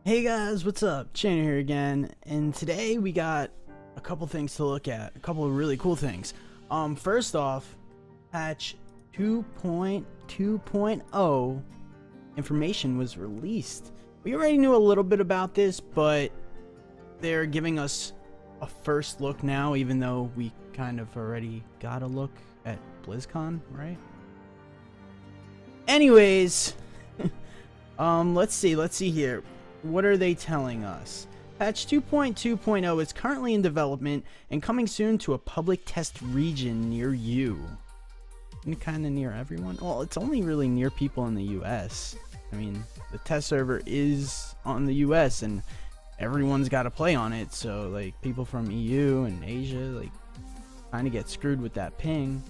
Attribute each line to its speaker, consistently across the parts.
Speaker 1: Hey guys, what's up? Chan here again, and today we got a couple things to look at, a couple of really cool things. First off, patch 2.2.0 information was released. We already knew a little bit about this, but they're giving us a first look now, even though we kind of already got a look at BlizzCon, right? Anyways, let's see here. What are they telling us? Patch 2.2.0 is currently in development and coming soon to a public test region near you. And kind of near everyone? Well, it's only really near people in the US. I mean, the test server is on the US and everyone's got to play on it, so like people from EU and Asia like kind of get screwed with that ping.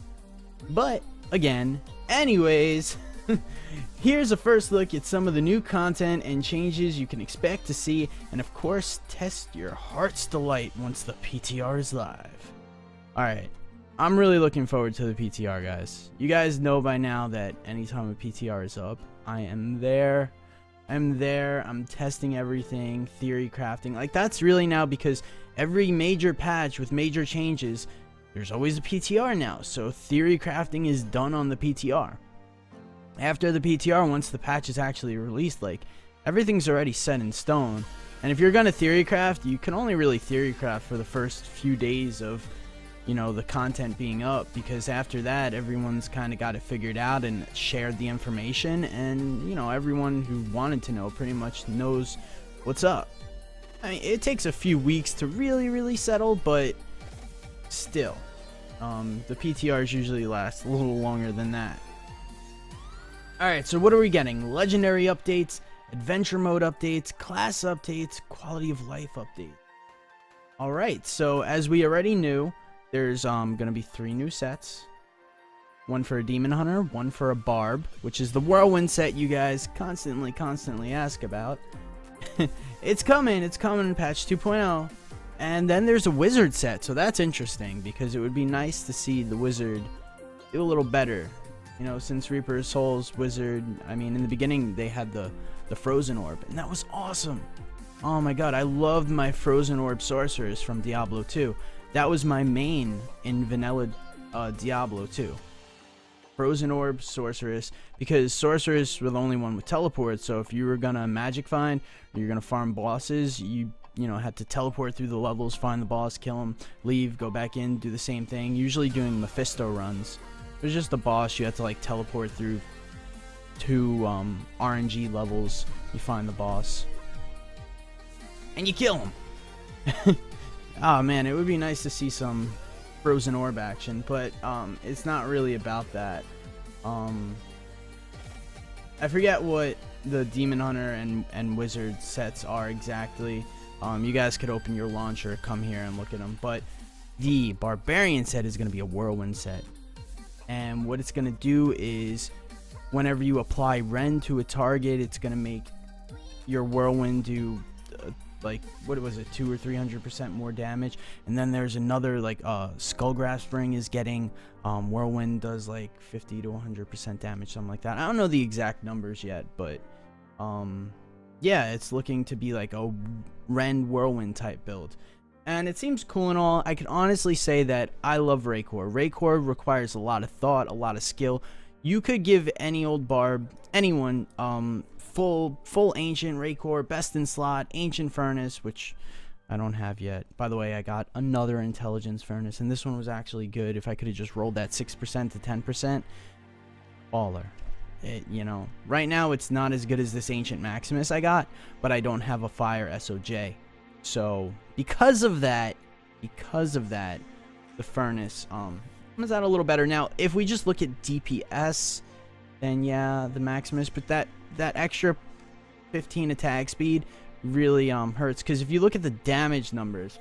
Speaker 1: But again, anyways, here's a first look at some of the new content and changes you can expect to see, and of course, test your heart's delight once the PTR is live. Alright, I'm really looking forward to the PTR, guys. You guys know by now that anytime a PTR is up, I am there. I'm testing everything, theory crafting. Like, that's really now because every major patch with major changes, there's always a PTR now, so theory crafting is done on the PTR. After the PTR, once the patch is actually released, like, everything's already set in stone. And if you're gonna theory craft, you can only really theory craft for the first few days of, you know, the content being up, because after that, everyone's kind of got it figured out and shared the information, and, you know, everyone who wanted to know pretty much knows what's up. I mean, it takes a few weeks to really settle, but still, the PTRs usually last a little longer than that. Alright, so what are we getting? Legendary updates, adventure mode updates, class updates, quality of life updates. Alright, so as we already knew, there's gonna be 3 new sets. One for a demon hunter, one for a barb, which is the whirlwind set you guys constantly ask about. It's coming in patch 2.0. And then there's a wizard set, so that's interesting because it would be nice to see the wizard do a little better. You know, since Reaper's Souls Wizard, I mean, in the beginning, they had the Frozen Orb, and that was awesome. Oh my god, I loved my Frozen Orb Sorceress from Diablo 2. That was my main in vanilla Diablo 2. Frozen Orb Sorceress, because Sorceress were the only one with teleport, so if you were gonna magic find, or you're gonna farm bosses, you know, had to teleport through the levels, find the boss, kill him, leave, go back in, do the same thing, usually doing Mephisto runs. There's just the boss, you have to like teleport through 2 RNG levels, you find the boss, and you kill him. Oh man, it would be nice to see some Frozen Orb action, but it's not really about that. I forget what the Demon Hunter and Wizard sets are exactly. You guys could open your launcher, come here and look at them, but the Barbarian set is going to be a whirlwind set. And what it's going to do is, whenever you apply Rend to a target, it's going to make your whirlwind do, like, what was it, 200 or 300% more damage. And then there's another, like, Skullgrasp Ring is getting, whirlwind does, like, 50 to 100% damage, something like that. I don't know the exact numbers yet, but, yeah, it's looking to be, like, a Rend whirlwind type build. And it seems cool and all. I can honestly say that I love Raycore. Raycore requires a lot of thought, a lot of skill. You could give any old barb, anyone, full ancient Raycore, best in slot, ancient furnace, which I don't have yet. By the way, I got another intelligence furnace, and this one was actually good. If I could have just rolled that 6% to 10%, baller. You know, right now it's not as good as this ancient Maximus I got, but I don't have a fire SOJ. So because of that, the furnace comes out a little better. Now, if we just look at DPS, then yeah, the Maximus, but that extra 15 attack speed really hurts, because if you look at the damage numbers,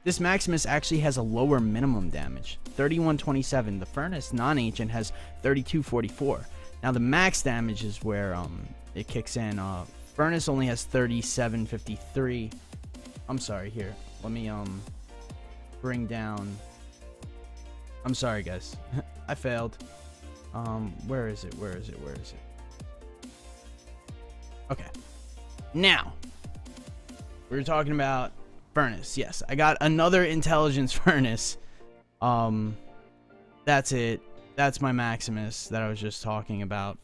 Speaker 1: this Maximus actually has a lower minimum damage, 3127. The furnace non-ancient has 3244. Now the max damage is where it kicks in. Furnace only has 3753. I'm sorry, here. Let me bring down. I'm sorry, guys. I failed. Where is it? Okay. Now, we were talking about furnace. Yes, I got another intelligence furnace. That's it. That's my Maximus that I was just talking about.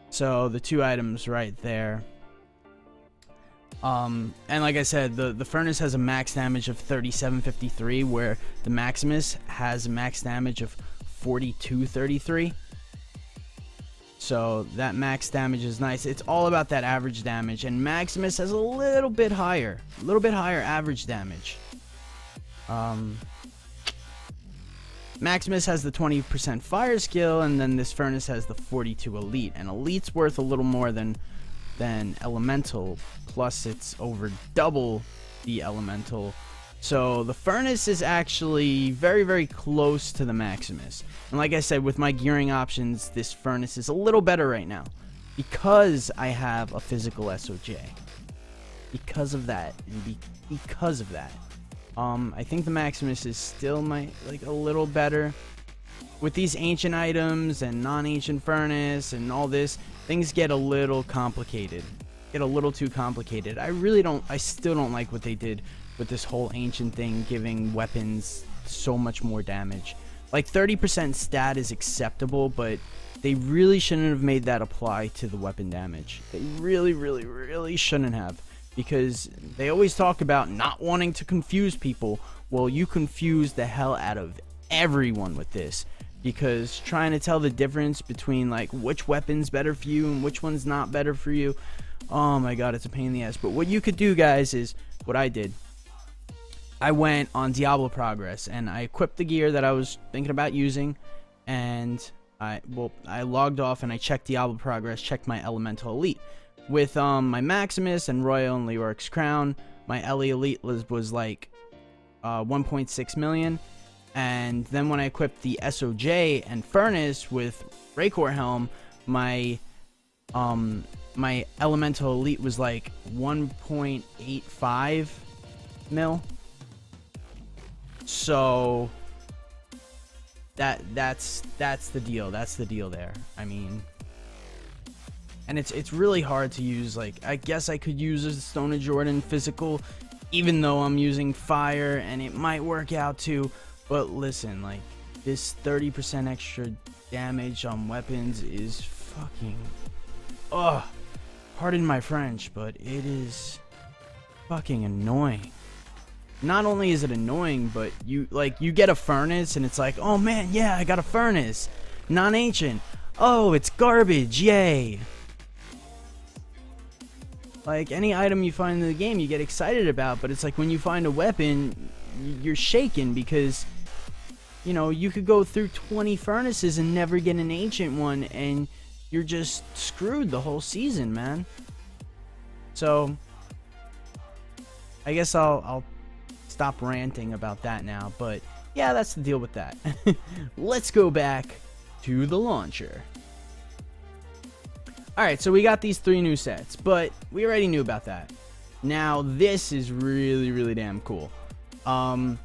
Speaker 1: So the two items right there. And like I said, the furnace has a max damage of 3753, where the Maximus has a max damage of 4233. So that max damage is nice. It's all about that average damage, and Maximus has a little bit higher average damage. Maximus has the 20% fire skill, and then this furnace has the 42 elite, and elite's worth a little more than elemental, plus it's over double the elemental. So the furnace is actually very, very close to the Maximus. And like I said, with my gearing options, this furnace is a little better right now because I have a physical SOJ. Because of that, and because of that, I think the Maximus is still a little better. With these ancient items and non-ancient furnace and all this, things get a little complicated. Get a little too complicated. I still don't like what they did with this whole ancient thing, giving weapons so much more damage. Like 30% stat is acceptable, but they really shouldn't have made that apply to the weapon damage. They really, really, really shouldn't have, because they always talk about not wanting to confuse people. Well, you confuse the hell out of everyone with this, because trying to tell the difference between like which weapon's better for you and which one's not better for you, oh my god, it's a pain in the ass. But what you could do, guys, is what I did. I went on Diablo Progress and I equipped the gear that I was thinking about using, and I logged off and I checked Diablo Progress, checked my Elemental Elite. With my Maximus and Royal and Leoric's Crown, my LE Elite was like 1.6 million. And then when I equipped the SOJ and Furnace with Raycor Helm, my Elemental Elite was like 1.85 mil. So that's the deal. That's the deal there. I mean, and it's really hard to use. Like, I guess I could use a Stone of Jordan physical, even though I'm using fire, and it might work out too. But listen, like, this 30% extra damage on weapons is fucking, pardon my French, but it is fucking annoying. Not only is it annoying, but you get a furnace and it's like, oh man, yeah, I got a furnace. Non-ancient. Oh, it's garbage, yay. Like, any item you find in the game you get excited about, but it's like when you find a weapon, you're shaken because, you know, you could go through 20 furnaces and never get an ancient one, and you're just screwed the whole season, man. So I guess I'll stop ranting about that now, but yeah, that's the deal with that. Let's go back to the launcher. Alright, so we got these 3 new sets, but we already knew about that. Now, this is really, really damn cool. We're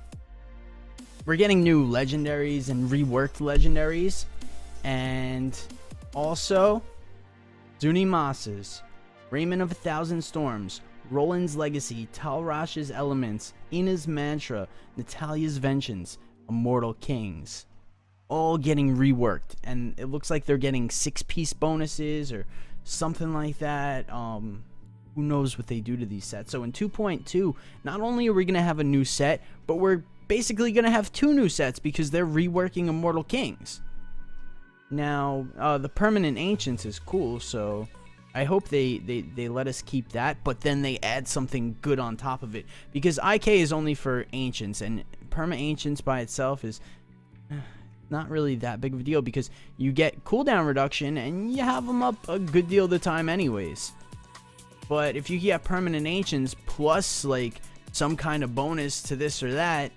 Speaker 1: getting new legendaries and reworked legendaries, and also Zunimasa's Raymond of 1,000 Storms, Roland's Legacy, Talrash's Elements, Ina's Mantra, Natalia's Vengeance, Immortal Kings, all getting reworked, and it looks like they're getting 6-piece bonuses or something like that. Who knows what they do to these sets. So in 2.2, not only are we going to have a new set, but we're basically going to have 2 new sets because they're reworking Immortal Kings. Now, the Permanent Ancients is cool, so I hope they let us keep that, but then they add something good on top of it, because IK is only for Ancients, and Perma Ancients by itself is not really that big of a deal because you get cooldown reduction and you have them up a good deal of the time anyways. But if you get Permanent Ancients plus like some kind of bonus to this or that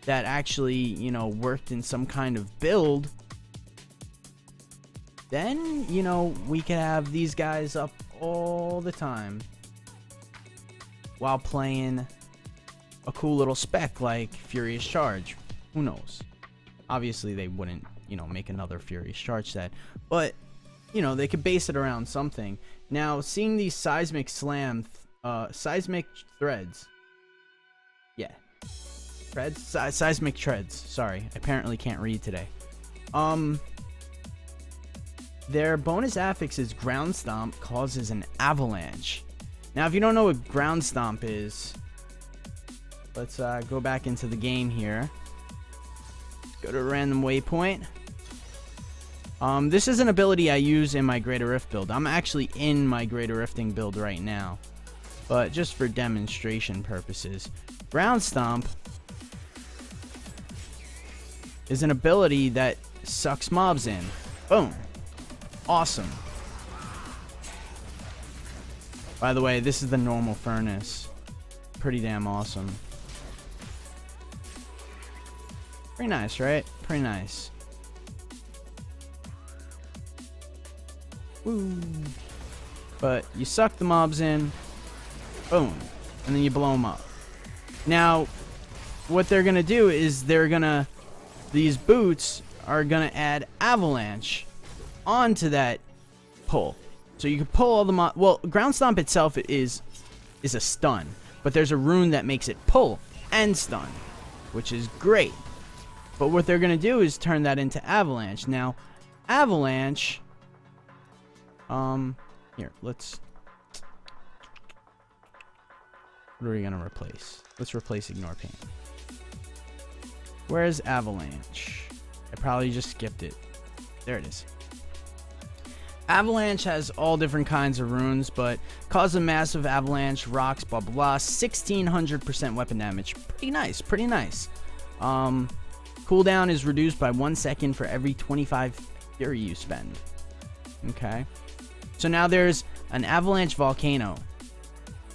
Speaker 1: actually, you know, worked in some kind of build, then, you know, we can have these guys up all the time while playing a cool little spec like Furious Charge. Who knows? Obviously, they wouldn't, you know, make another Furious Charge set, but, you know, they could base it around something. Now, seeing these Seismic Slam seismic threads. Yeah. Treads? Seismic treads. Sorry. I apparently can't read today. Their bonus affix is Ground Stomp causes an avalanche. Now, if you don't know what Ground Stomp is, let's go back into the game here. Go to a random waypoint. This is an ability I use in my Greater Rift build. I'm actually in my Greater Rifting build right now, but just for demonstration purposes. Ground Stomp is an ability that sucks mobs in. Boom. Awesome. By the way, this is the normal furnace. Pretty damn awesome. Pretty nice, right? Pretty nice. Woo. But you suck the mobs in. Boom. And then you blow them up. Now, what they're going to do is these boots are going to add avalanche onto that pull. So you can pull all the mobs. Well, Ground Stomp itself is a stun. But there's a rune that makes it pull and stun, which is great. But what they're going to do is turn that into avalanche. Now, avalanche... here, let's... What are we going to replace? Let's replace Ignore Pain. Where's avalanche? I probably just skipped it. There it is. Avalanche has all different kinds of runes, but cause a massive avalanche, rocks, blah blah blah, 1600% weapon damage. Pretty nice, pretty nice. Cooldown is reduced by 1 second for every 25 fury you spend. Okay. So now there's an avalanche volcano.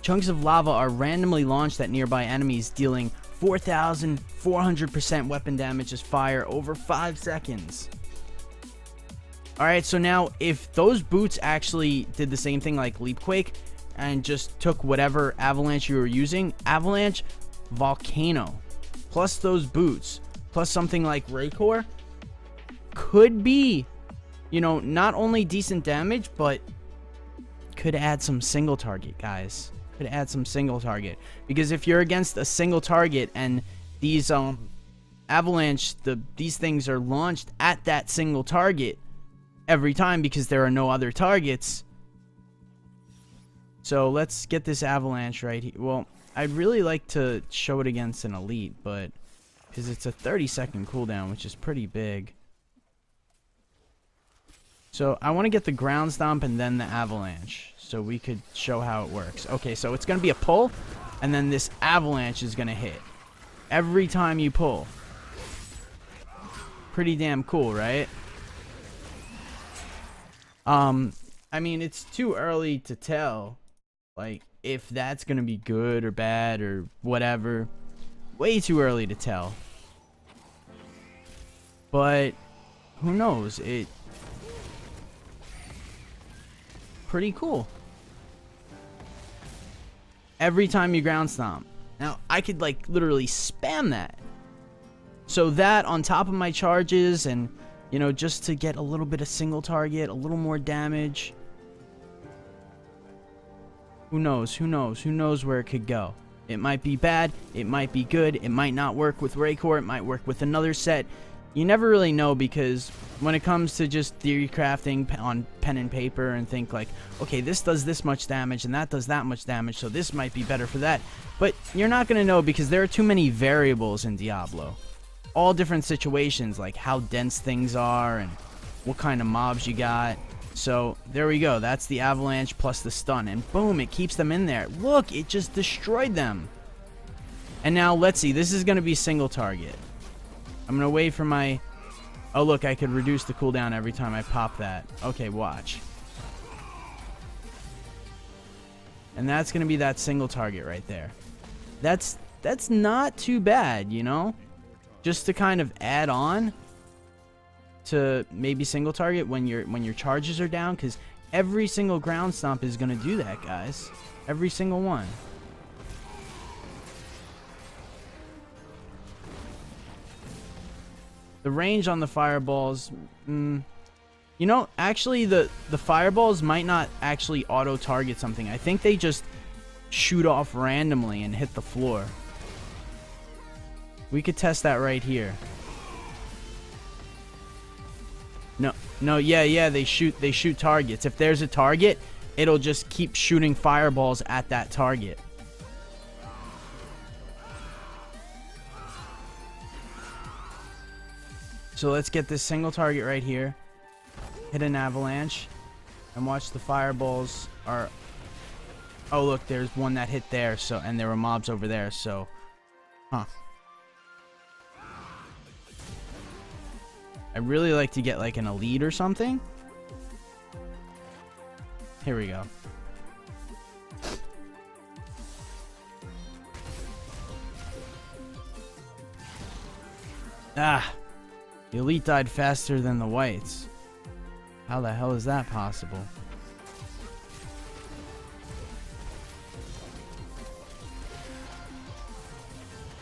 Speaker 1: Chunks of lava are randomly launched at nearby enemies, dealing 4,400% weapon damage as fire over 5 seconds. Alright, so now if those boots actually did the same thing like Leapquake and just took whatever avalanche you were using, avalanche volcano plus those boots plus something like Raycore could be, you know, not only decent damage, but could add some single target, guys. Could add some single target. Because if you're against a single target and these avalanche, these things are launched at that single target every time because there are no other targets. So let's get this avalanche right here. Well, I'd really like to show it against an elite, but because it's a 30-second cooldown, which is pretty big. So I want to get the Ground Stomp and then the avalanche so we could show how it works. Okay, so it's going to be a pull, and then this avalanche is going to hit every time you pull. Pretty damn cool, right? I mean, it's too early to tell, like, if that's gonna be good or bad or whatever. Way too early to tell. But who knows? It pretty cool. Every time you Ground Stomp. Now, I could, like, literally spam that. So that on top of my charges and, you know, just to get a little bit of single target, a little more damage. Who knows? Who knows? Who knows where it could go? It might be bad. It might be good. It might not work with Raycore. It might work with another set. You never really know, because when it comes to just theory crafting on pen and paper and think like, okay, this does this much damage and that does that much damage, so this might be better for that. But you're not going to know because there are too many variables in Diablo. All different situations, like how dense things are and what kind of mobs you got. So there we go. That's the avalanche plus the stun, and boom, it keeps them in there. Look, it just destroyed them. And now let's see, this is going to be single target. I'm going to wait for my... Oh, look, I could reduce the cooldown every time I pop that. Okay, watch. And that's going to be that single target right there. That's not too bad, you know? Just to kind of add on to maybe single target when your charges are down, because every single Ground Stomp is going to do that, guys. Every single one. The range on the fireballs, you know, actually the fireballs might not actually auto-target something. I think they just shoot off randomly and hit the floor. We could test that right here. No, yeah, they shoot targets. If there's a target, it'll just keep shooting fireballs at that target. So let's get this single target right here. Hit an avalanche. And watch the fireballs are... Oh, look, there's one that hit there, so, and there were mobs over there, so... Huh. I'd really like to get, like, an elite or something. Here we go. Ah! The elite died faster than the whites. How the hell is that possible?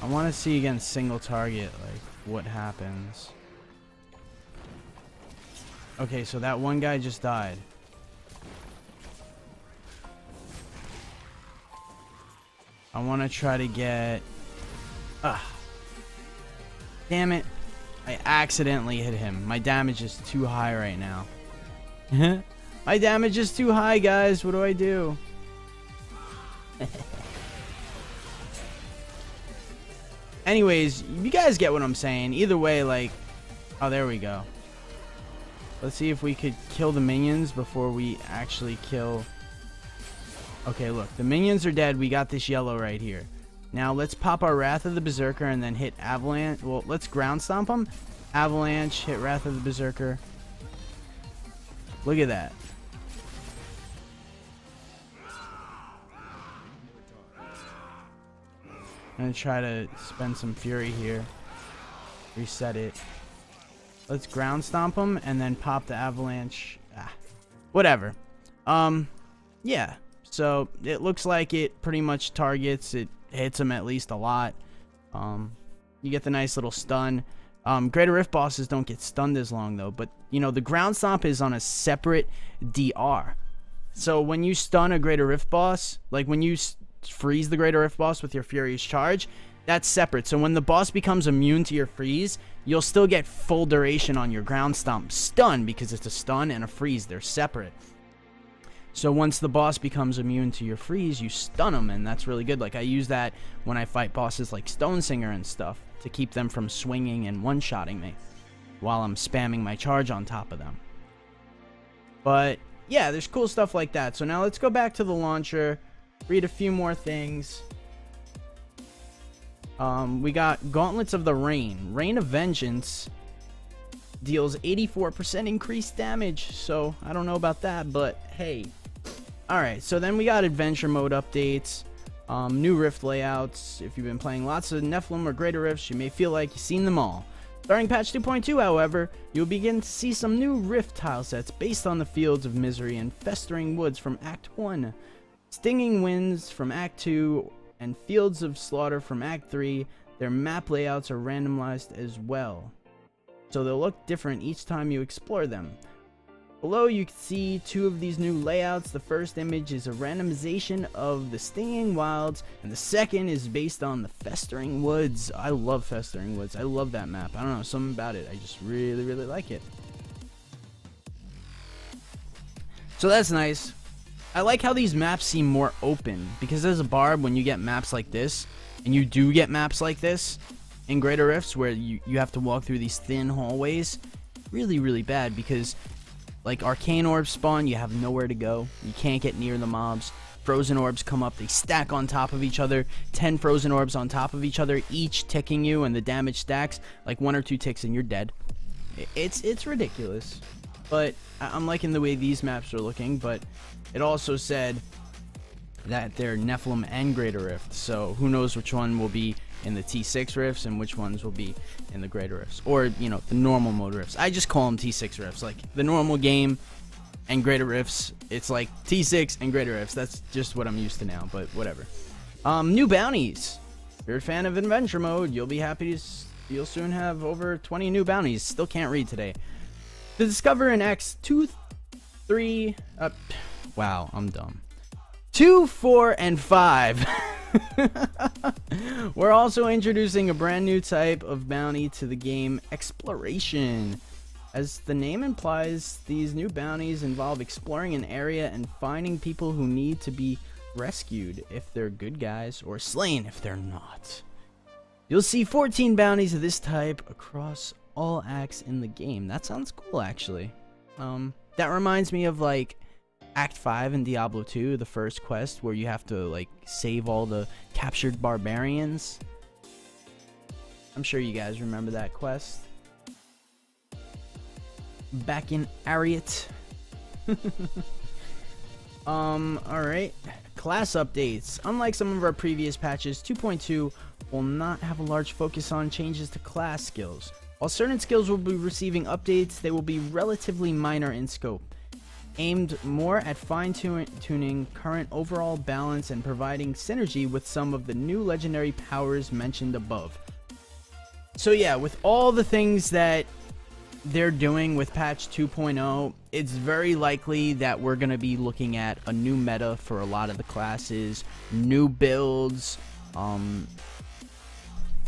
Speaker 1: I want to see against single target, like, what happens. Okay, so that one guy just died. I want to try to get... Damn it. I accidentally hit him. My damage is too high right now. My damage is too high, guys. What do I do? Anyways, you guys get what I'm saying. Either way, like... Oh, there we go. Let's see if we could kill the minions before we actually kill... Okay, look. The minions are dead. We got this yellow right here. Now, let's pop our Wrath of the Berserker and then hit Avalanche. Well, let's ground stomp them. Avalanche, hit Wrath of the Berserker. Look at that. I'm going to try to spend some fury here. Reset it. Let's ground stomp them and then pop the Avalanche. Whatever. Yeah. So, it looks like it pretty much targets. It hits them at least a lot. You get the nice little stun. Greater Rift bosses don't get stunned as long though, but you know the ground stomp is on a separate DR. So when you stun a Greater Rift boss, like when you freeze the Greater Rift boss with your Furious Charge, that's separate. So when the boss becomes immune to your freeze, you'll still get full duration on your ground stomp stun because it's a stun and a freeze. They're separate. So once the boss becomes immune to your freeze, you stun them, and that's really good. Like, I use that when I fight bosses like Stone Singer and stuff to keep them from swinging and one-shotting me while I'm spamming my charge on top of them. But, yeah, there's cool stuff like that. So now let's go back to the launcher, read a few more things. We got Gauntlets of the Rain. Rain of Vengeance deals 84% increased damage, so I don't know about that, but hey. Alright, so then we got adventure mode updates, new rift layouts. If you've been playing lots of Nephilim or Greater Rifts, you may feel like you've seen them all. Starting patch 2.2, however, you'll begin to see some new rift tile sets based on the Fields of Misery and Festering Woods from Act 1, Stinging Winds from Act 2, and Fields of Slaughter from Act 3. Their map layouts are randomized as well, so they'll look different each time you explore them. Below you can see two of these new layouts. The first image is a randomization of the Stinging Wilds, and the second is based on the Festering Woods. I love Festering Woods. I love that map. I don't know, something about it. I just really, really like it. So that's nice. I like how these maps seem more open, because as a barb, when you get maps like this, and you do get maps like this in Greater Rifts where you have to walk through these thin hallways, really, really bad, because like arcane orbs spawn, you have nowhere to go. You can't get near the mobs. Frozen orbs come up, they stack on top of each other. 10 frozen orbs on top of each other, each ticking you, and the damage stacks like 1 or 2 ticks and you're dead. It's ridiculous. But I'm liking the way these maps are looking, but it also said that they're Nephilim and Greater Rift, so who knows which one will be in the T6 rifts and which ones will be in the Greater Rifts, or you know, the normal mode rifts. I just call them T6 rifts. Like the normal game and Greater Rifts, it's like T6 and Greater Rifts. That's just what I'm used to now, but whatever. New bounties. If you're a fan of adventure mode, you'll be happy to you'll soon have over 20 new bounties. Still can't read today. To discover in Acts 2, 3, wow, I'm dumb. 2, 4, and 5. We're also introducing a brand new type of bounty to the game, exploration. As the name implies, these new bounties involve exploring an area and finding people who need to be rescued if they're good guys, or slain if they're not. You'll see 14 bounties of this type across all acts in the game. That sounds cool, actually. That reminds me of like Act 5 in Diablo 2, the first quest where you have to like save all the captured barbarians. I'm sure you guys remember that quest. Back in Ariat. Alright. Class updates. Unlike some of our previous patches, 2.2 will not have a large focus on changes to class skills. While certain skills will be receiving updates, they will be relatively minor in scope, aimed more at fine-tuning current overall balance and providing synergy with some of the new legendary powers mentioned above. So yeah, with all the things that they're doing with patch 2.0, it's very likely that we're going to be looking at a new meta for a lot of the classes, new builds,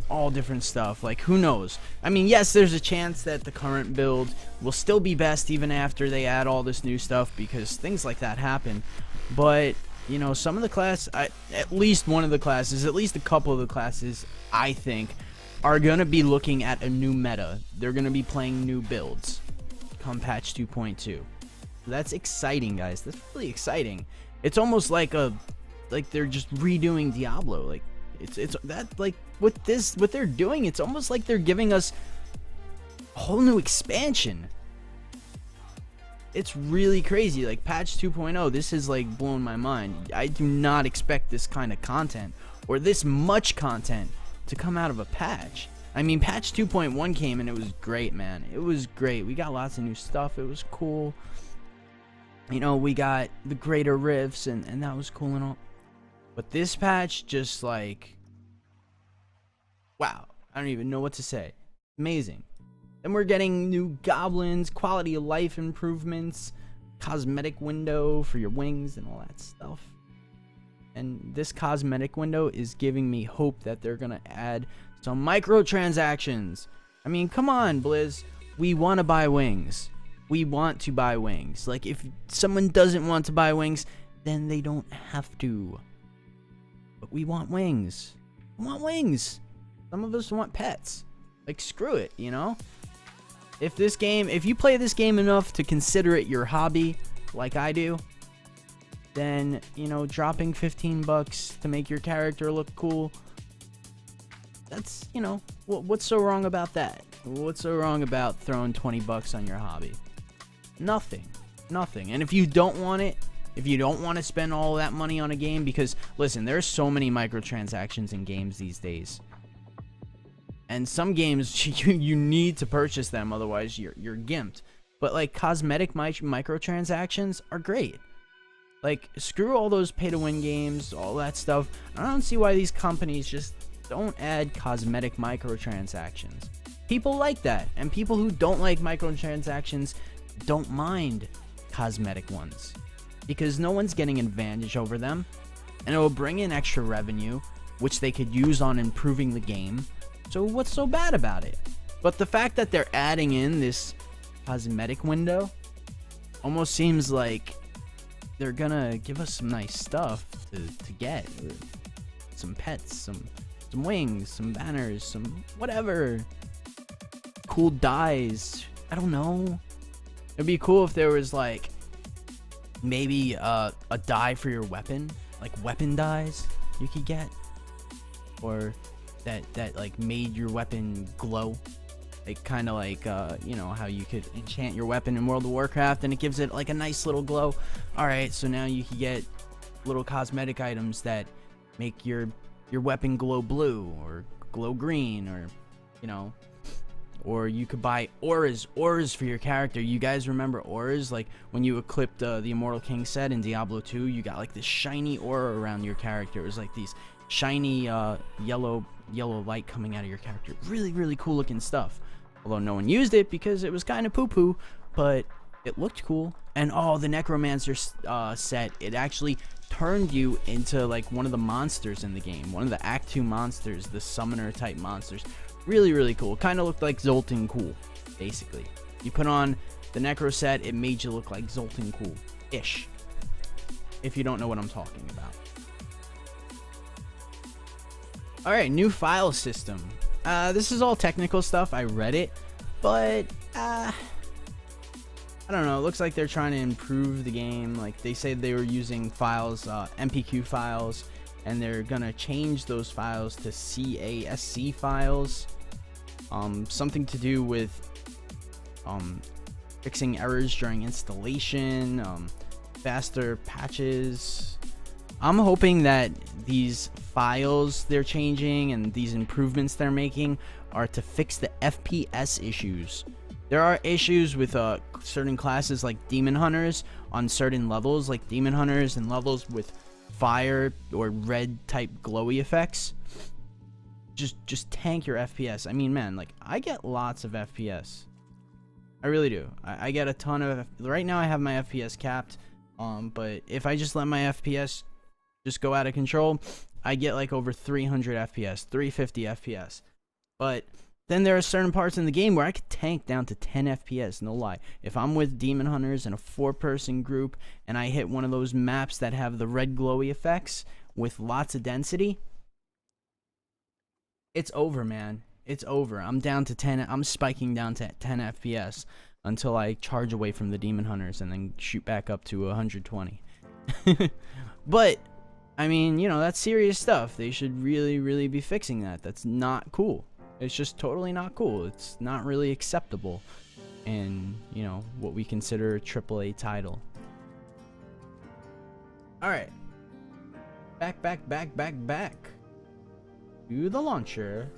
Speaker 1: all different stuff. Like, who knows? I mean, yes, there's a chance that the current build will still be best even after they add all this new stuff, because things like that happen. But, you know, some of the at least one of the classes, at least a couple of the classes, I think, are going to be looking at a new meta. They're going to be playing new builds come patch 2.2. That's exciting, guys. That's really exciting. It's almost like they're just redoing Diablo. Like, it's that, like, what they're doing, it's almost like they're giving us a whole new expansion. It's really crazy. Like, patch 2.0, this is like blowing my mind. I do not expect this kind of content or this much content to come out of a patch. I mean, patch 2.1 came and it was great, man. It was great. We got lots of new stuff. It was cool. You know, we got the greater rifts and that was cool and all. But this patch, just like, wow, I don't even know what to say. Amazing. Then we're getting new goblins, quality of life improvements, cosmetic window for your wings and all that stuff. And this cosmetic window is giving me hope that they're going to add some microtransactions. I mean, come on, Blizz. We want to buy wings. We want to buy wings. Like, if someone doesn't want to buy wings, then they don't have to. But we want wings. We want wings. Some of us want pets. Like, screw it, you know? If you play this game enough to consider it your hobby, like I do, then, you know, dropping 15 bucks to make your character look cool, that's, you know, what's so wrong about that? What's so wrong about throwing 20 bucks on your hobby? Nothing. Nothing. And if you don't want it, if you don't want to spend all that money on a game, because, listen, there's so many microtransactions in games these days. And some games, you need to purchase them, otherwise you're gimped. But, like, cosmetic microtransactions are great. Like, screw all those pay-to-win games, all that stuff. I don't see why these companies just don't add cosmetic microtransactions. People like that, and people who don't like microtransactions don't mind cosmetic ones, because no one's getting an advantage over them, and it will bring in extra revenue, which they could use on improving the game. So what's so bad about it? But the fact that they're adding in this cosmetic window almost seems like they're gonna give us some nice stuff to get. Some pets, some wings, some banners, some whatever. Cool dyes. I don't know. It'd be cool if there was, like, maybe a dye for your weapon, like weapon dyes you could get, or that like made your weapon glow, like kind of like you know how you could enchant your weapon in World of Warcraft and it gives it like a nice little glow. All right, so now you can get little cosmetic items that make your weapon glow blue or glow green, or, you know, or you could buy auras for your character. You guys remember auras? Like when you equipped the Immortal King set in Diablo 2, you got like this shiny aura around your character. It was like these shiny yellow light coming out of your character. Really, really cool looking stuff. Although no one used it because it was kind of poo-poo, but it looked cool. And oh, the Necromancer set, it actually turned you into like one of the monsters in the game, one of the Act 2 monsters, the summoner type monsters. Really, really cool. Kind of looked like Zoltan Cool, basically. You put on the Necro set, it made you look like Zoltan Cool-ish, if you don't know what I'm talking about. Alright, new file system. This is all technical stuff. I read it, but I don't know. It looks like they're trying to improve the game. Like, they say they were using files, MPQ files, and they're gonna change those files to CASC files. Something to do with fixing errors during installation, faster patches. I'm hoping that these files they're changing and these improvements they're making are to fix the FPS issues. There are issues with certain classes like Demon Hunters on certain levels, like Demon Hunters and levels with fire or red type glowy effects. Just tank your FPS. I mean, man, like, I get lots of FPS. I really do. I get a ton of. Right now I have my FPS capped, but if I just let my FPS just go out of control, I get like over 300 FPS, 350 FPS. But then there are certain parts in the game where I could tank down to 10 FPS, no lie. If I'm with Demon Hunters in a 4-person group and I hit one of those maps that have the red glowy effects with lots of density, it's over, man. It's over. I'm down to 10. I'm spiking down to 10 FPS until I charge away from the Demon Hunters and then shoot back up to 120. But I mean, you know, that's serious stuff. They should really, really be fixing that. That's not cool. It's just totally not cool. It's not really acceptable in, you know, what we consider a AAA title. Alright. Back to the launcher.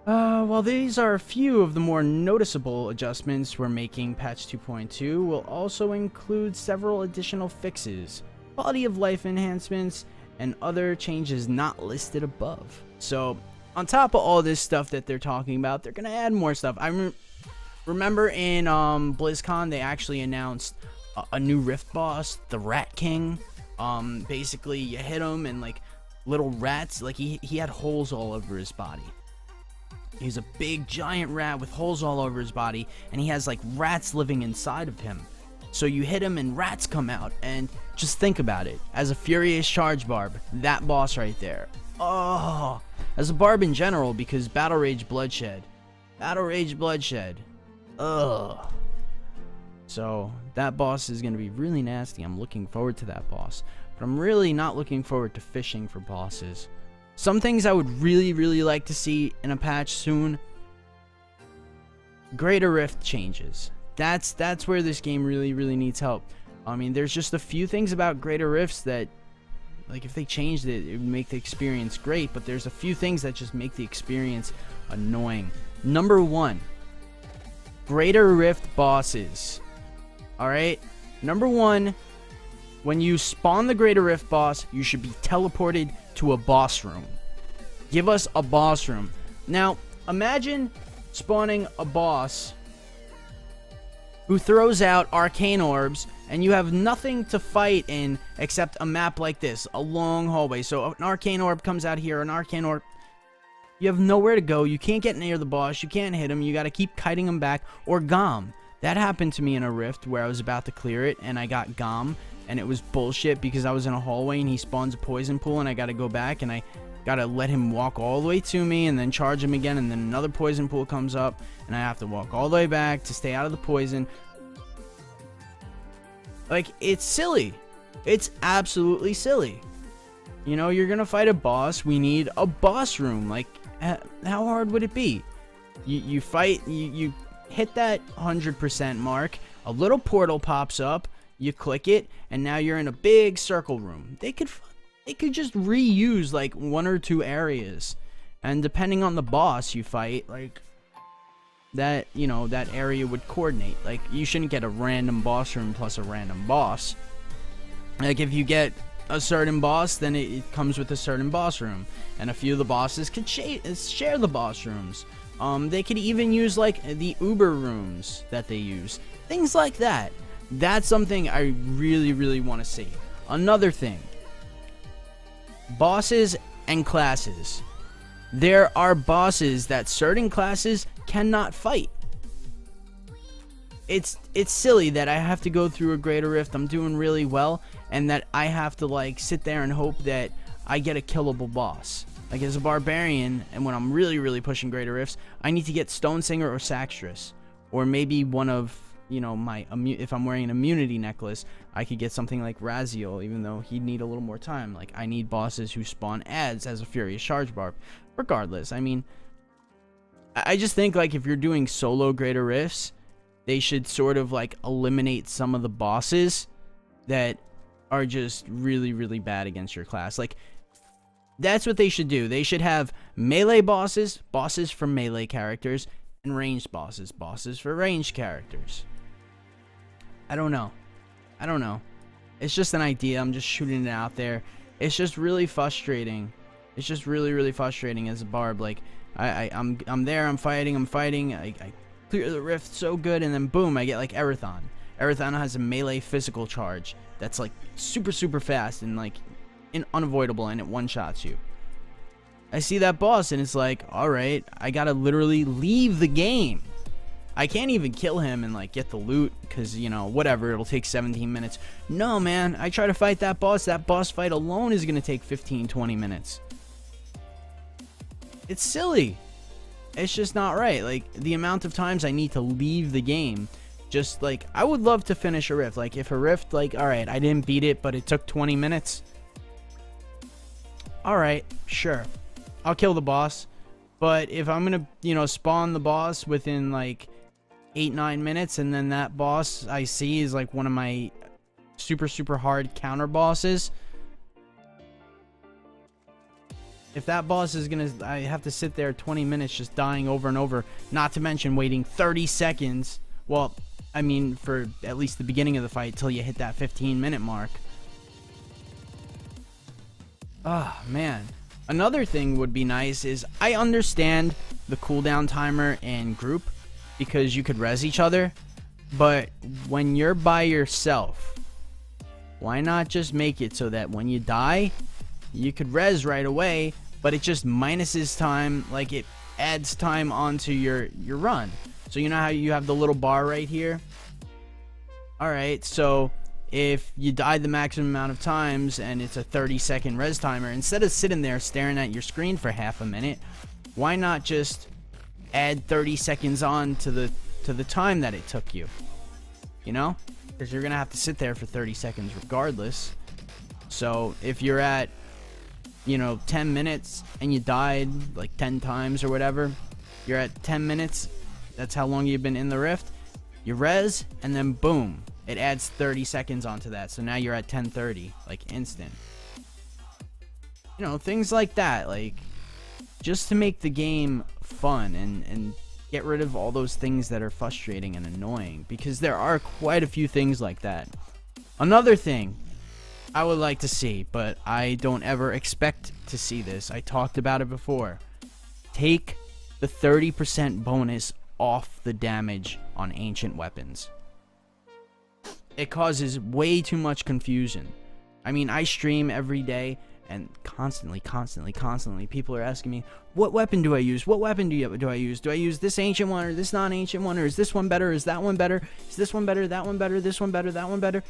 Speaker 1: While these are a few of the more noticeable adjustments we're making, patch 2.2 will also include several additional fixes, quality of life enhancements, and other changes not listed above. So, on top of all this stuff that they're talking about, they're gonna add more stuff. I remember in BlizzCon, they actually announced a new Rift boss, the Rat King. Basically, you hit him and like little rats, like he had holes all over his body. He's a big giant rat with holes all over his body, and he has like rats living inside of him. So you hit him and rats come out, and just think about it. As a Furious Charge Barb, that boss right there. Oh, as a Barb in general, because Battle Rage Bloodshed. Ugh. So that boss is going to be really nasty. I'm looking forward to that boss. But I'm really not looking forward to fishing for bosses. Some things I would really, really like to see in a patch soon. Greater Rift changes. That's where this game really, really needs help. I mean, there's just a few things about Greater Rifts that, like, if they changed it, it would make the experience great. But there's a few things that just make the experience annoying. Number 1, Greater Rift bosses. Alright? Number 1, when you spawn the Greater Rift boss, you should be teleported to a boss room. Give us a boss room. Now, imagine spawning a boss who throws out arcane orbs, and you have nothing to fight in except a map like this, a long hallway. So an arcane orb comes out here, an arcane orb. You have nowhere to go. You can't get near the boss. You can't hit him. You got to keep kiting him back. Or Gom. That happened to me in a rift where I was about to clear it, and I got Gom. And it was bullshit because I was in a hallway and he spawns a poison pool and I gotta go back and I gotta let him walk all the way to me and then charge him again, and then another poison pool comes up and I have to walk all the way back to stay out of the poison. Like, it's silly. It's absolutely silly. You know, you're gonna fight a boss. We need a boss room. Like, how hard would it be? You fight, you hit that 100% mark, a little portal pops up, you click it, and now you're in a big circle room. They could just reuse like 1 or 2 areas, and depending on the boss you fight, like that, you know, that area would coordinate. Like, you shouldn't get a random boss room plus a random boss. Like, if you get a certain boss, then it comes with a certain boss room, and a few of the bosses could share the boss rooms. They could even use like the Uber rooms that they use, things like that. That's something I really, really want to see. Another thing. Bosses and classes. There are bosses that certain classes cannot fight. It's silly that I have to go through a greater rift. I'm doing really well, and that I have to like sit there and hope that I get a killable boss. Like as a barbarian, and when I'm really pushing greater rifts, I need to get Stone Singer or Saxtress, or maybe one of, you know, my if I'm wearing an immunity necklace, I could get something like Raziel, even though he'd need a little more time. Like I need bosses who spawn ads as a Furious Charge Barb. Regardless, I mean, I just think like if you're doing solo greater rifts, they should sort of like eliminate some of the bosses that are just really bad against your class. Like that's what they should do. They should have melee bosses for melee characters, and ranged bosses for ranged characters. I don't know. It's just an idea. I'm just shooting it out there. It's just really frustrating. It's just really frustrating as a barb. Like I'm there. I'm fighting. I clear the rift so good, and then boom, I get like Erathon. Erathon has a melee physical charge that's like super fast and like unavoidable, and it one-shots you. I see that boss and it's like, alright, I gotta literally leave the game. I can't even kill him and like get the loot, because, you know, whatever, it'll take 17 minutes. No, man, I try to fight that boss fight alone is gonna take 15-20 minutes. It's silly. It's just not right. Like, the amount of times I need to leave the game. Just, like, I would love to finish a rift. Like, if a rift, like, alright, I didn't beat it, but it took 20 minutes. Alright, sure. I'll kill the boss. But if I'm gonna, you know, spawn the boss within, like, 8-9 minutes, and then that boss I see is, like, one of my super hard counter bosses. If that boss is gonna, I have to sit there 20 minutes just dying over and over, not to mention waiting 30 seconds. Well, I mean, for at least the beginning of the fight till you hit that 15-minute mark. Oh, man. Another thing would be nice is, I understand the cooldown timer in group because you could res each other, but when you're by yourself, why not just make it so that when you die, you could res right away, but it just minuses time, like it adds time onto your run. So you know how you have the little bar right here? Alright, so if you die the maximum amount of times and it's a 30-second res timer, instead of sitting there staring at your screen for half a minute, why not just add 30 seconds on to the time that it took you? You know? Because you're going to have to sit there for 30 seconds regardless. So if you're at, you know, 10 minutes and you died like 10 times or whatever, you're at 10 minutes, that's how long you've been in the rift, you res, and then boom, it adds 30 seconds onto that. So now you're at 10:30, like instant. You know, things like that, like just to make the game fun and get rid of all those things that are frustrating and annoying, because there are quite a few things like that. Another thing I would like to see, but I don't ever expect to see this, I talked about it before, take the 30% bonus off the damage on ancient weapons. It causes way too much confusion. I mean, I stream every day, and constantly people are asking me, what weapon do I use? What weapon do I use? Do I use this ancient one or this non-ancient one? Or is this one better? Is that one better? Is this one better? That one better? This one better? That one better?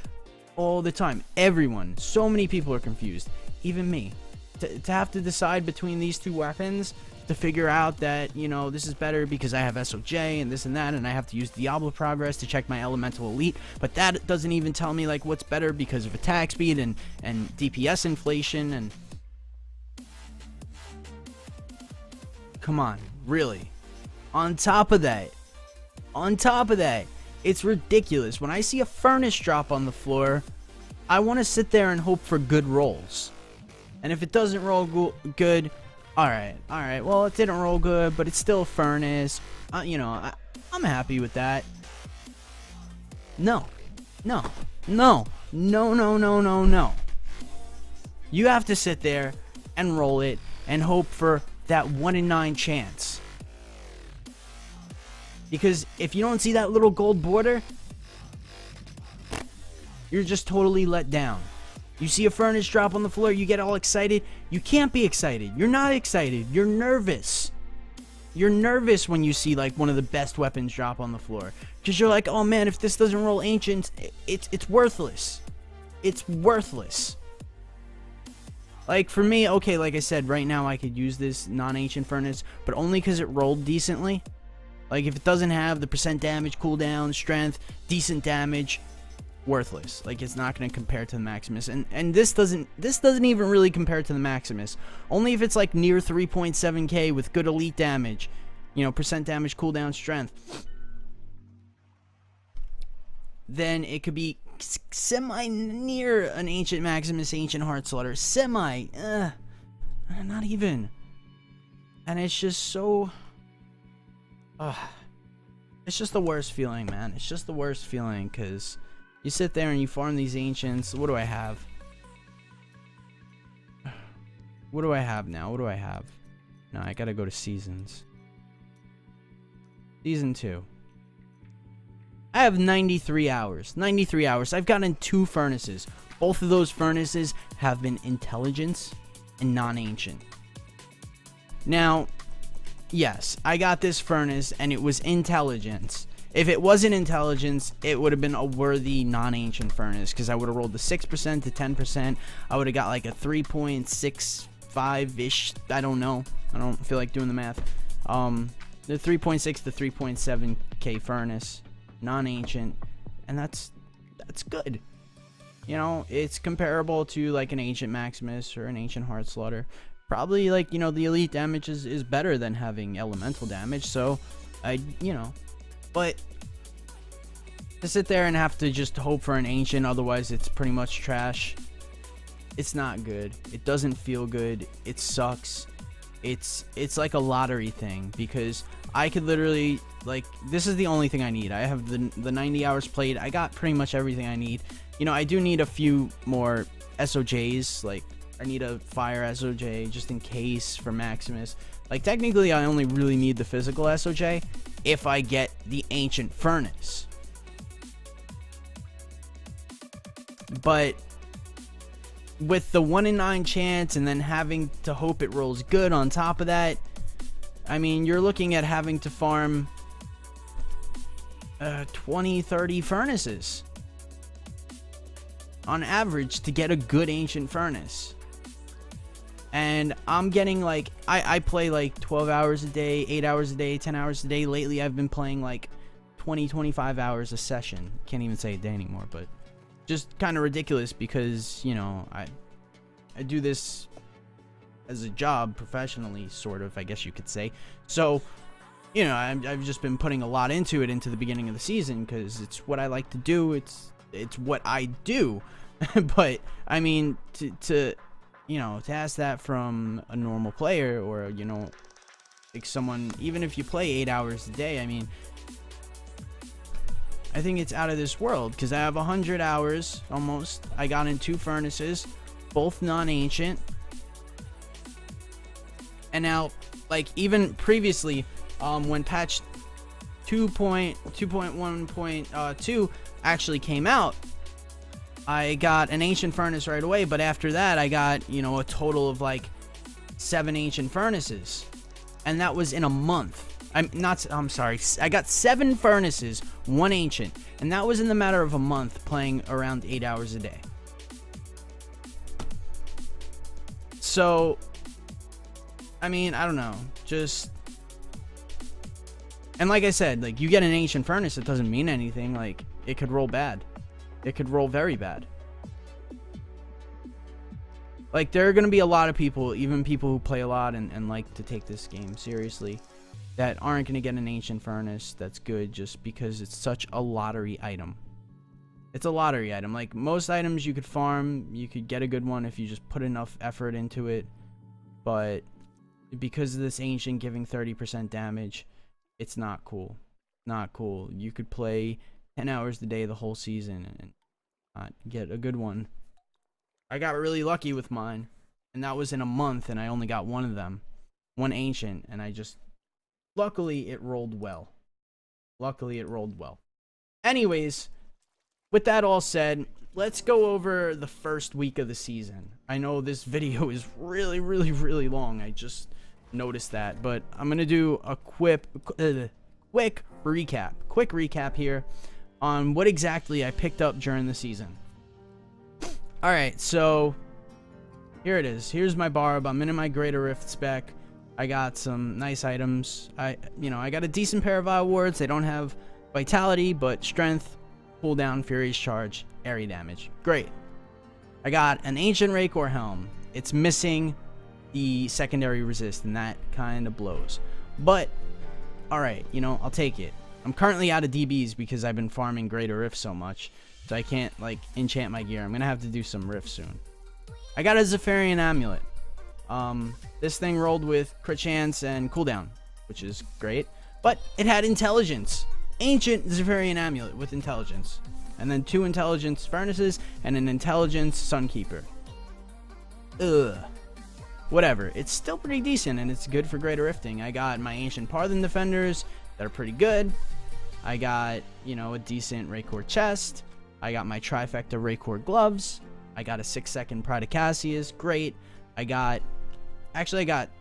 Speaker 1: All the time. Everyone. So many people are confused. Even me. To have to decide between these two weapons, to figure out that, you know, this is better because I have SOJ and this and that, and I have to use Diablo progress to check my elemental elite, but that doesn't even tell me like what's better because of attack speed and DPS inflation. And come on, really? On top of that, it's ridiculous. When I see a furnace drop on the floor, I want to sit there and hope for good rolls. And if it doesn't roll good, alright, well, it didn't roll good, but it's still a furnace. You know, I'm happy with that. No. You have to sit there and roll it and hope for that 1 in 9 chance. Because if you don't see that little gold border, you're just totally let down. You see a furnace drop on the floor, you get all excited. You can't be excited. You're not excited. You're nervous. You're nervous when you see like one of the best weapons drop on the floor, because you're like, oh man, if this doesn't roll ancient, it's worthless. It's worthless. Like for me, okay, like I said, right now I could use this non-ancient furnace, but only because it rolled decently. Like if it doesn't have the percent damage, cooldown, strength, decent damage, worthless. Like it's not going to compare to the Maximus, and this doesn't even really compare to the Maximus. Only if it's like near 3.7k with good elite damage, you know, percent damage, cooldown, strength, then it could be semi near an ancient Maximus, ancient Heartslaughter, semi, not even. And it's just so, it's just the worst feeling, man. It's just the worst feeling, because you sit there and you farm these ancients. What do I have? What do I have now? What do I have? No, I gotta go to seasons. Season 2. I have 93 hours. 93 hours. I've gotten 2 furnaces. Both of those furnaces have been intelligence and non-ancient. Now, yes, I got this furnace and it was intelligence. If it wasn't intelligence, it would have been a worthy non-ancient furnace, because I would have rolled the 6% to 10%. I would have got like a 3.65-ish. I don't know. I don't feel like doing the math. The 3.6 to 3.7k furnace, non-ancient, and that's good. You know, it's comparable to like an ancient Maximus or an ancient Heartslaughter. Probably like, you know, the elite damage is better than having elemental damage, so you know. But to sit there and have to just hope for an ancient, otherwise it's pretty much trash, it's not good. It doesn't feel good. It sucks. It's like a lottery thing, because I could literally, like, this is the only thing I need. I have the 90 hours played. I got pretty much everything I need. You know, I do need a few more SOJs. Like, I need a fire SOJ just in case for Maximus. Like, technically I only really need the physical SOJ if I get the ancient furnace. But with the 1 in 9 chance and then having to hope it rolls good on top of that, I mean, you're looking at having to farm 20-30 furnaces on average to get a good ancient furnace. And I'm getting like, I play like 12 hours a day, 8 hours a day, 10 hours a day. Lately I've been playing like 20-25 hours a session. Can't even say a day anymore, but just kind of ridiculous, because, you know, I do this as a job professionally, sort of, I guess you could say. So, you know, I've just been putting a lot into it into the beginning of the season, because it's what I like to do. It's what I do. But I mean, to you know, to ask that from a normal player, or, you know, like someone, even if you play 8 hours a day, I mean, I think it's out of this world, because I have 100 hours almost. I got in 2 furnaces, both non-ancient. And now, like, even previously, when patch 2.1.2 actually came out, I got an ancient furnace right away, but after that I got, you know, a total of like 7 ancient furnaces. And that was in a month. I'm sorry, I got 7 furnaces, 1 ancient, and that was in the matter of a month, playing around 8 hours a day. So, I mean, I don't know, just, and like I said, like, you get an ancient furnace, it doesn't mean anything. Like, it could roll bad. It could roll very bad. Like, there are going to be a lot of people, even people who play a lot and like to take this game seriously, that aren't going to get an ancient furnace that's good, just because it's such a lottery item. It's a lottery item. Like, most items you could farm, you could get a good one if you just put enough effort into it. But because of this ancient giving 30% damage, it's not cool. Not cool. You could play 10 hours a day the whole season and not get a good one. I got really lucky with mine, and that was in a month, and I only got one of them. One ancient, and I just, luckily it rolled well. Luckily it rolled well. Anyways, with that all said, let's go over the first week of the season. I know this video is really, really, really long. I just noticed that, but I'm gonna do a quick recap here on what exactly I picked up during the season. All right, so here it is. Here's my barb. I'm in my Greater Rift spec. I got some nice items. I got a decent pair of awards. They don't have vitality, but strength, cooldown, Fury's charge, area damage. Great. I got an ancient Raycor helm. It's missing the secondary resist, and that kind of blows. But all right, I'll take it. I'm currently out of DBs because I've been farming Greater Rift so much, so I can't like enchant my gear. I'm gonna have to do some Rift soon. I got a Zephyrian amulet. This thing rolled with crit chance and cooldown, which is great, but it had intelligence. Ancient Zephyrian amulet with intelligence, and then 2 intelligence furnaces and an intelligence sunkeeper. Ugh. Whatever, it's still pretty decent, and it's good for Greater Rifting. I got my ancient Parthen defenders that are pretty good. I got, a decent Raycor chest. I got my trifecta Raycor gloves. I got a 6-second Pride of Cassius, great. I got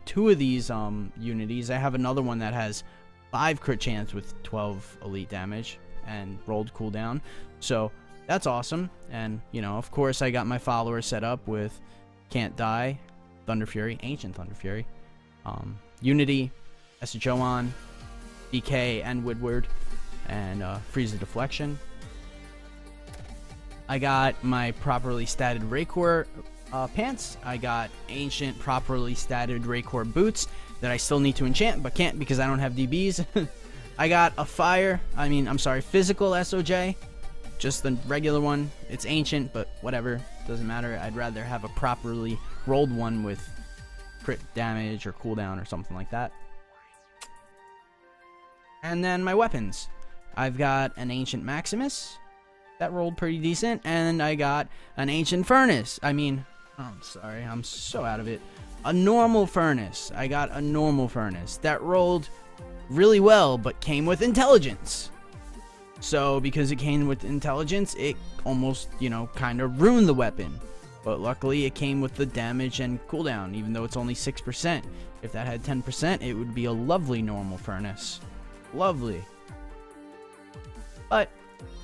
Speaker 1: 2 of these unities. I have another one that has 5 crit chance with 12 elite damage and rolled cooldown, so that's awesome. And of course, I got my follower set up with Can't Die, Thunder Fury, Ancient Thunder Fury, Unity, Esjoan, DK, and Woodward, and Freeze the Deflection. I got my properly statted Raycor pants. I got ancient properly statted Raycor boots that I still need to enchant but can't because I don't have DBs. I got a physical SOJ, just the regular one. It's ancient, but whatever, doesn't matter. I'd rather have a properly rolled one with crit damage or cooldown or something like that. And then my weapons. I've got an ancient Maximus that rolled pretty decent, and I got an ancient furnace. I'm sorry, I'm so out of it. A normal furnace. I got a normal furnace that rolled really well, but came with intelligence. So because it came with intelligence, it almost, kind of ruined the weapon. But luckily, it came with the damage and cooldown, even though it's only 6%. If that had 10%, it would be a lovely normal furnace. Lovely. But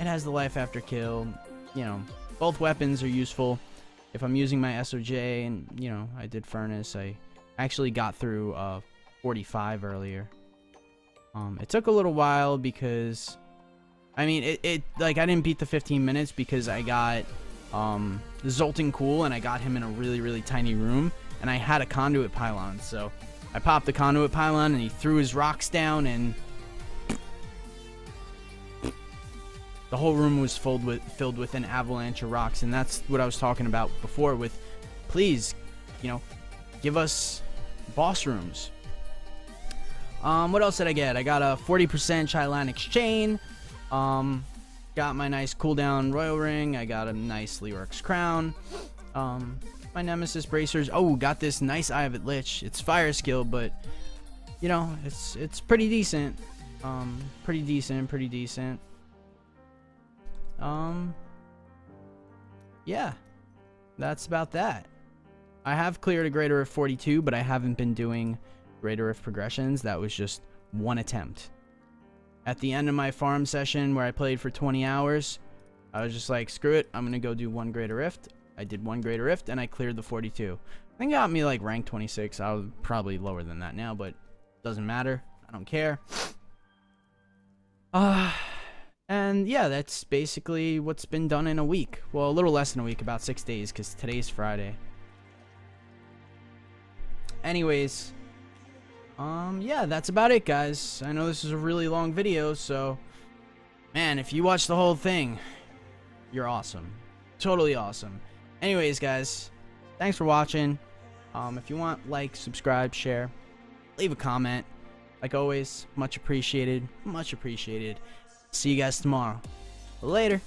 Speaker 1: it has the life after kill. Both weapons are useful. If I'm using my SOJ and, I did furnace, I actually got through 45 earlier. It took a little while because, I didn't beat the 15 minutes because I got Zoltan Cool, and I got him in a really, really tiny room, and I had a conduit pylon, so I popped the conduit pylon, and he threw his rocks down, and the whole room was filled with an avalanche of rocks. And that's what I was talking about before with, please, give us boss rooms. What else did I get? I got a 40% Chylanic chain. Got my nice cooldown Royal Ring. I got a nice Leoric's crown. My Nemesis bracers. Oh, got this nice Eye of It Lich. It's fire skill, but it's pretty decent. Pretty decent. Yeah, that's about that. I have cleared a Greater Rift 42, but I haven't been doing Greater Rift progressions. That was just one attempt. At the end of my farm session where I played for 20 hours, I was just like, screw it, I'm gonna go do one Greater Rift. I did one Greater Rift, and I cleared the 42. I think it got me like rank 26. I was probably lower than that now, but doesn't matter. I don't care. And yeah, that's basically what's been done in a week. Well, a little less than a week, about 6 days, because today's Friday. Anyways, yeah, that's about it, guys. I know this is a really long video, so man, if you watch the whole thing, you're awesome. Totally awesome. Anyways, guys, thanks for watching. If you want, like, subscribe, share, leave a comment. Like always, much appreciated. Much appreciated. See you guys tomorrow. Later.